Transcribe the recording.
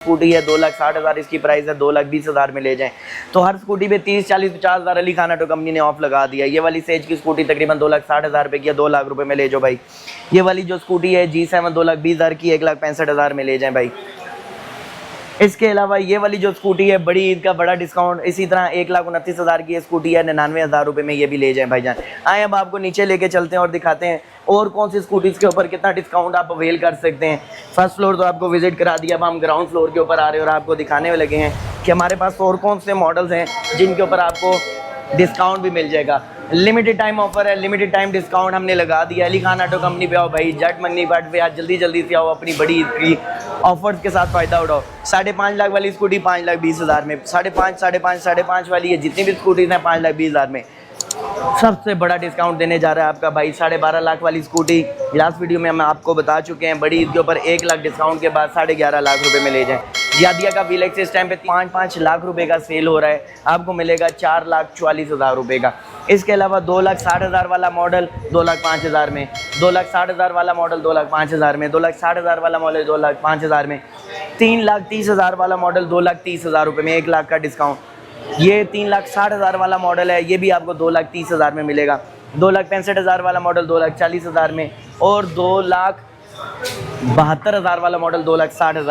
Scooty है 2,60,000 इसकी price है, 2,20,000 में ले जाएं। तो हर स्कूटी पे 30, 40, 50,000 अली खान ऑटो कंपनी ने ऑफ लगा दिया। ये वाली सेज की स्कूटी तकरीबन 2,60,000 रुपये की है, 2 लाख रुपए में ले जाओ भाई। ये वाली जो स्कूटी है G7 2,20,000 की, 1,65,000 में ले जाएं भाई। इसके अलावा ये वाली जो स्कूटी है बड़ी ईद का बड़ा डिस्काउंट, इसी तरह 1,29,000 की ये स्कूटी है, 99,000 रुपये में ये भी ले जाएं भाईजान। आए अब आपको नीचे लेके चलते हैं और दिखाते हैं और कौन सी स्कूटीज़ के ऊपर कितना डिस्काउंट आप अवेल कर सकते हैं। फर्स्ट फ्लोर तो आपको विजिट करा दिया, अब हम ग्राउंड फ्लोर के ऊपर आ रहे हैं और आपको दिखाने में लगे हैं कि हमारे पास और कौन से मॉडल्स हैं जिनके ऊपर आपको डिस्काउंट भी मिल जाएगा। लिमिटेड टाइम ऑफर है, लिमिटेड टाइम डिस्काउंट हमने लगा दिया। अली खान ऑटो कंपनी पे आओ भाई, जट मनी बट पे आज जल्दी जल्दी से आओ, अपनी बड़ी ईद की ऑफर्स के साथ फ़ायदा उठाओ। 5.5 लाख वाली स्कूटी 5,20,000 में, 5.5 वाली है जितनी भी स्कूटीज़ हैं 5,20,000 में सबसे बड़ा डिस्काउंट देने जा रहा है आपका भाई। 12.5 लाख वाली स्कूटी लास्ट वीडियो में हम आपको बता चुके हैं, बड़ी ईद के ऊपर 1 लाख डिस्काउंट के बाद 11.5 लाख रुपए में ले जाएं। जियादिया का वीलेक्स इस टाइम पे 5 लाख रुपए का सेल हो रहा है, आपको मिलेगा 4,44,000 रुपए का। इसके अलावा 2,60,000 वाला मॉडल 2,05,000 में, 2,60,000 वाला मॉडल 2,05,000 में, 2,60,000 वाला मॉडल 2,05,000 में, 3,30,000 वाला मॉडल 2,30,000 रुपये में, 1 लाख का डिस्काउंट। ये 3,60,000 वाला मॉडल है, ये भी आपको 2,30,000 में मिलेगा। 2,65,000 वाला मॉडल 2,40,000 में और 2,72,000 वाला मॉडल 2,60,000